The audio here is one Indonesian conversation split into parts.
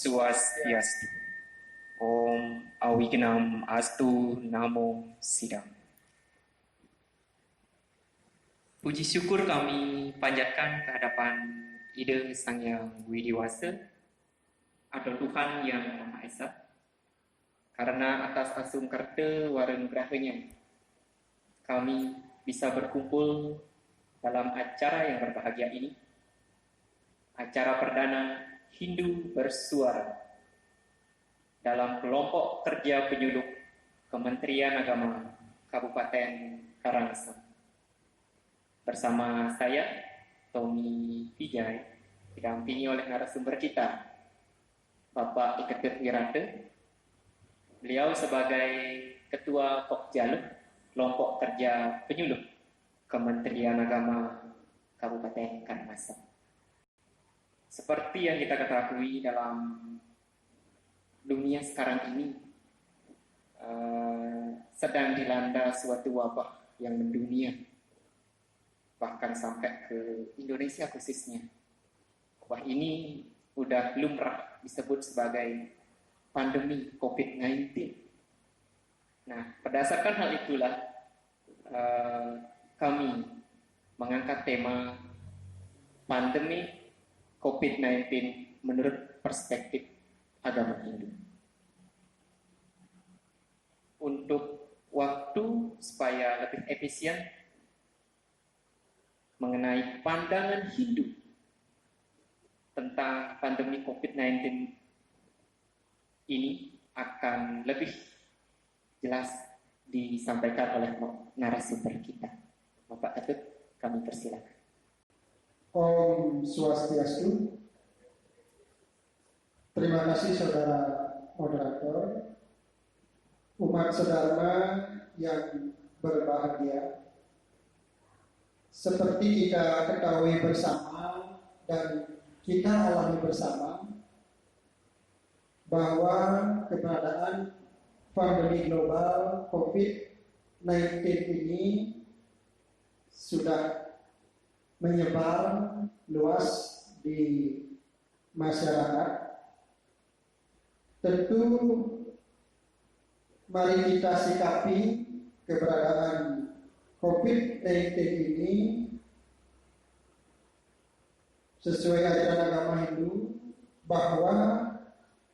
Swastiastu. Om Awignam Astu Namo Sidam. Puji syukur kami panjatkan ke hadapan Ida Sang Yang Widiwasa atau Tuhan Yang Maha Esa, karena atas asung karta waranugahanya kami bisa berkumpul dalam acara yang berbahagia ini, acara perdana Hindu Bersuara dalam kelompok kerja penyuluh Kementerian Agama Kabupaten Karangasem. Bersama saya, Tommy Vijay, didampingi oleh narasumber kita, Bapak Iketit Wirata. Beliau sebagai Ketua Pokjaluk Kelompok Kerja Penyuluh Kementerian Agama Kabupaten Karangasem. Seperti yang kita ketahui dalam dunia sekarang ini, sedang dilanda suatu wabah yang mendunia, bahkan sampai ke Indonesia khususnya. Wabah ini udah lumrah disebut sebagai pandemi COVID-19. Nah, berdasarkan hal itulah kami mengangkat tema pandemi COVID-19 menurut perspektif agama Hindu. Untuk waktu supaya lebih efisien mengenai pandangan Hindu tentang pandemi COVID-19 ini akan lebih jelas disampaikan oleh narasumber kita. Bapak Ketut, kami persilakan. Om Swastiastu. Terima kasih saudara moderator, umat sedharma yang berbahagia. Seperti kita ketahui bersama dan kita alami bersama bahwa keberadaan pandemi global COVID-19 ini sudah menyebar luas di masyarakat. Tentu mari kita sikapi keberadaan COVID-19 ini sesuai ajaran agama Hindu, bahwa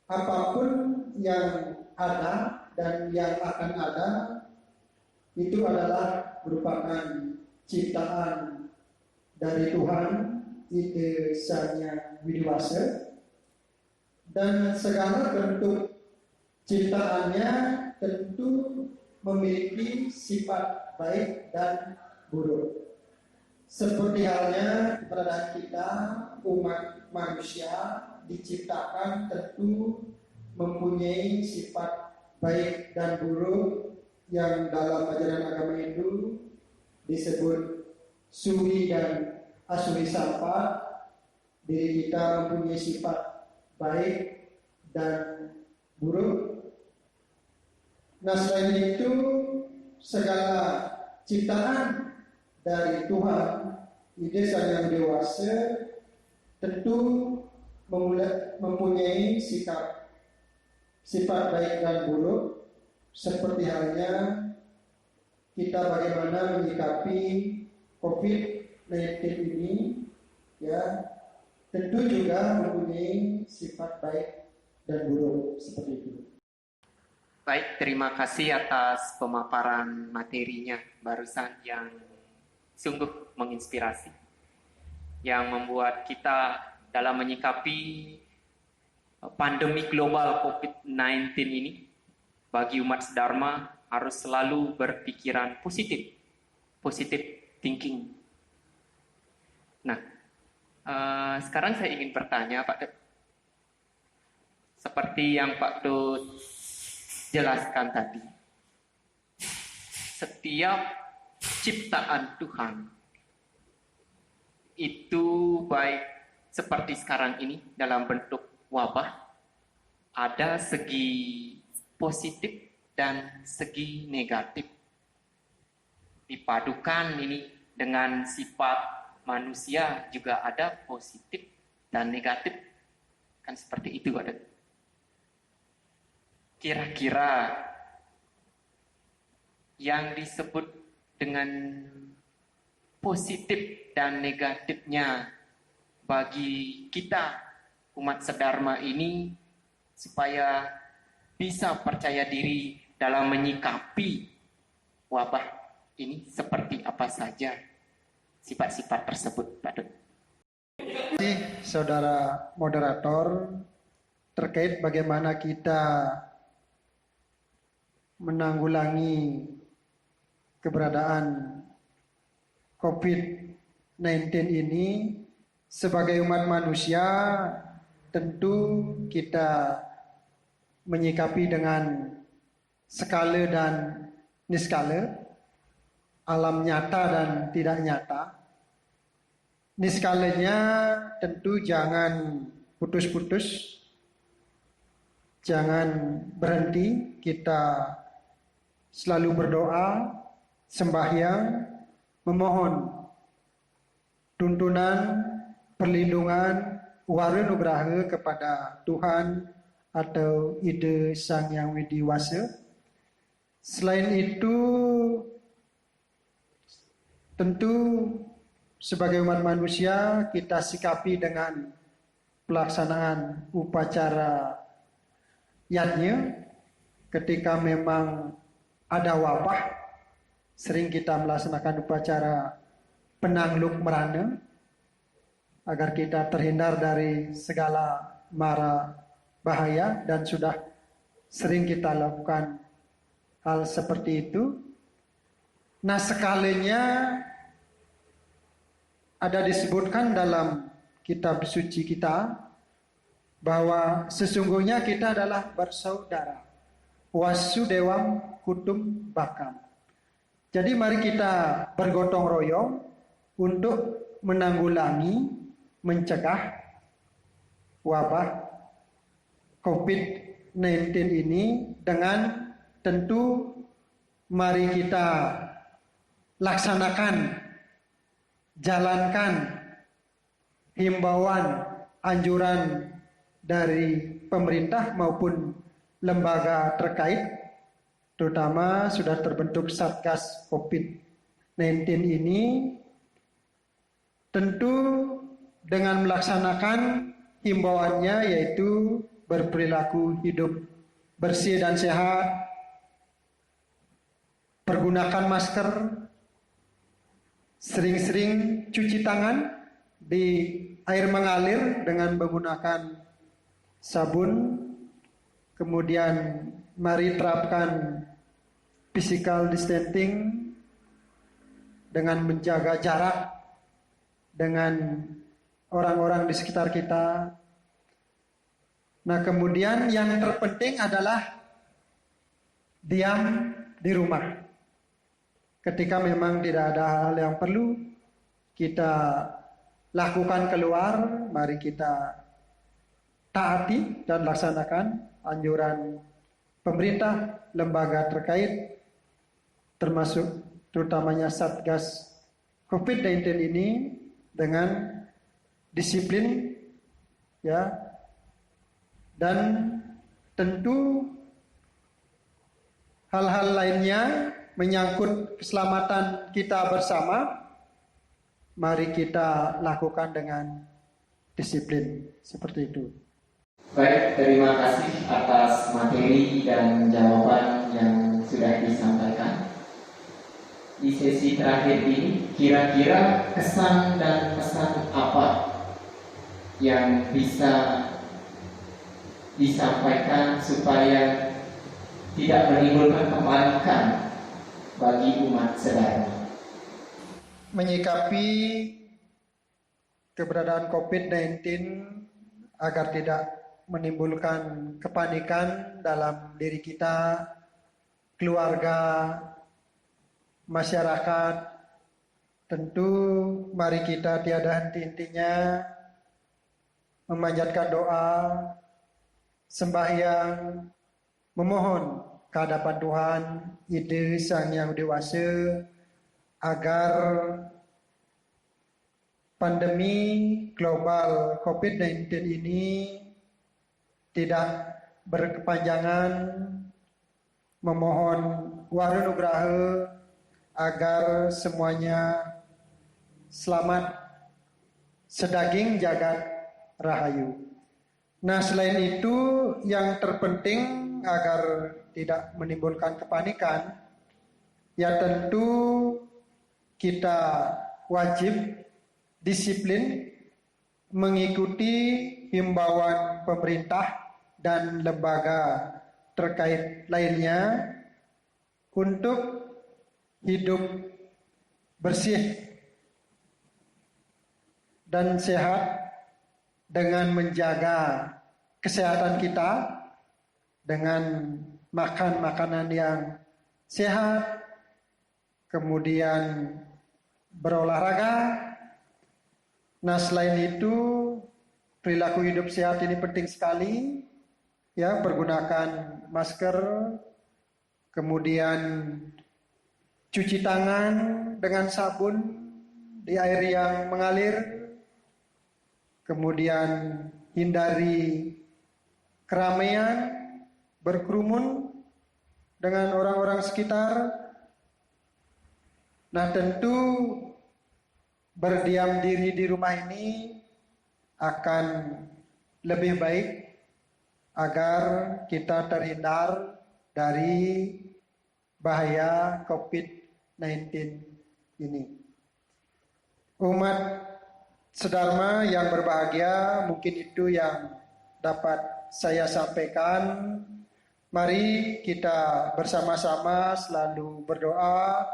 apapun yang ada dan yang akan ada itu adalah merupakan ciptaan dari Tuhan, Ide Sang Yang Widiwasa, dan segala bentuk ciptaannya tentu memiliki sifat baik dan buruk. Seperti halnya keberadaan kita, umat manusia diciptakan tentu mempunyai sifat baik dan buruk yang dalam ajaran agama Hindu disebut suri dan asuri sampat. Diri kita mempunyai sifat baik dan buruk. Nah, selain itu segala ciptaan dari Tuhan, Ide Sang Yang Dewasa, tentu mempunyai sifat baik dan buruk. Seperti halnya kita bagaimana menyikapi COVID-19 ini, ya, tentu juga mempunyai sifat baik dan buruk seperti itu. Baik, terima kasih atas pemaparan materinya barusan yang sungguh menginspirasi, yang membuat kita dalam menyikapi pandemi global COVID-19 ini, bagi umat sedharma harus selalu berpikiran positif thinking. Nah, sekarang saya ingin bertanya, Pak Dut. Seperti yang Pak Dut jelaskan tadi, setiap ciptaan Tuhan itu baik seperti sekarang ini dalam bentuk wabah, ada segi positif dan segi negatif. Dipadukan ini dengan sifat manusia juga ada positif dan negatif. Kan seperti itu, Pak Dut. kira-kira yang disebut dengan positif dan negatifnya bagi kita umat sedharma ini supaya bisa percaya diri dalam menyikapi wabah ini seperti apa saja sifat-sifat tersebut, Pak Dut. Terima kasih saudara moderator terkait bagaimana kita menanggulangi keberadaan COVID-19 ini. Sebagai umat manusia tentu kita menyikapi dengan skala dan niskala, alam nyata dan tidak nyata. Niskalanya tentu jangan putus-putus, jangan berhenti, kita selalu berdoa, sembahyang, memohon tuntunan, perlindungan, warenugraha kepada Tuhan atau ide Sang Yang Widi Wasa. Selain itu, tentu sebagai umat manusia kita sikapi dengan pelaksanaan upacara yatnya ketika memang ada wabah. Sering kita melaksanakan upacara penangluk merana agar kita terhindar dari segala mara bahaya, dan sudah sering kita lakukan hal seperti itu. Nah, skalanya ada disebutkan dalam kitab suci kita bahwa sesungguhnya kita adalah bersaudara. Wasudewam kutum bakam. Jadi mari kita bergotong royong untuk menanggulangi, mencegah wabah COVID-19 ini dengan tentu mari kita laksanakan, jalankan himbauan, anjuran dari pemerintah maupun lembaga terkait, terutama sudah terbentuk Satgas COVID-19 ini, tentu dengan melaksanakan himbauannya yaitu berperilaku hidup bersih dan sehat, pergunakan masker, sering-sering cuci tangan di air mengalir dengan menggunakan sabun, kemudian mari terapkan physical distancing dengan menjaga jarak dengan orang-orang di sekitar kita. Nah, kemudian yang terpenting adalah diam di rumah. Ketika memang tidak ada hal yang perlu kita lakukan keluar, mari kita taati dan laksanakan anjuran pemerintah, lembaga terkait, termasuk terutamanya Satgas COVID-19 ini dengan disiplin, ya, dan tentu hal-hal lainnya menyangkut keselamatan kita bersama, mari kita lakukan dengan disiplin seperti itu. Baik, terima kasih atas materi dan jawaban yang sudah disampaikan. Di sesi terakhir ini, kira-kira kesan dan pesan apa yang bisa disampaikan supaya tidak menimbulkan kepanikan bagi umat sedharma? Menyikapi keberadaan COVID-19 agar tidak menimbulkan kepanikan dalam diri kita, keluarga, masyarakat, tentu mari kita tiada henti-hentinya memanjatkan doa, sembahyang, memohon kehadapan Tuhan, ide Sang Yang Widi Wasa, agar pandemi global COVID-19 ini tidak berkepanjangan memohon warunugraha agar semuanya selamat sedaging jagat rahayu. Nah, selain itu yang terpenting agar tidak menimbulkan kepanikan, ya tentu kita wajib disiplin mengikuti himbauan pemerintah dan lembaga terkait lainnya untuk hidup bersih dan sehat dengan menjaga kesehatan kita dengan makan makanan yang sehat, kemudian berolahraga. Nah, selain itu perilaku hidup sehat ini penting sekali, ya, pergunakan masker, kemudian cuci tangan dengan sabun di air yang mengalir, kemudian hindari keramaian, berkerumun dengan orang-orang sekitar. Nah, tentu berdiam diri di rumah ini akan lebih baik agar kita terhindar dari bahaya COVID-19 ini. Umat sedharma yang berbahagia, mungkin itu yang dapat saya sampaikan. Mari kita bersama-sama selalu berdoa,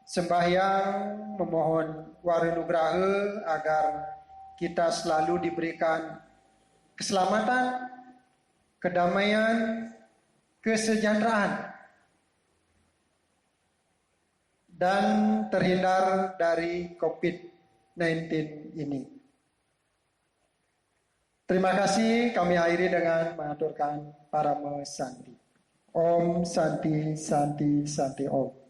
sembahyang, memohon warunugraha agar kita selalu diberikan keselamatan, kedamaian, kesejahteraan, dan terhindar dari COVID-19 ini. Terima kasih, kami akhiri dengan mengaturkan Parama Santi. Om Santi Santi Santi Om.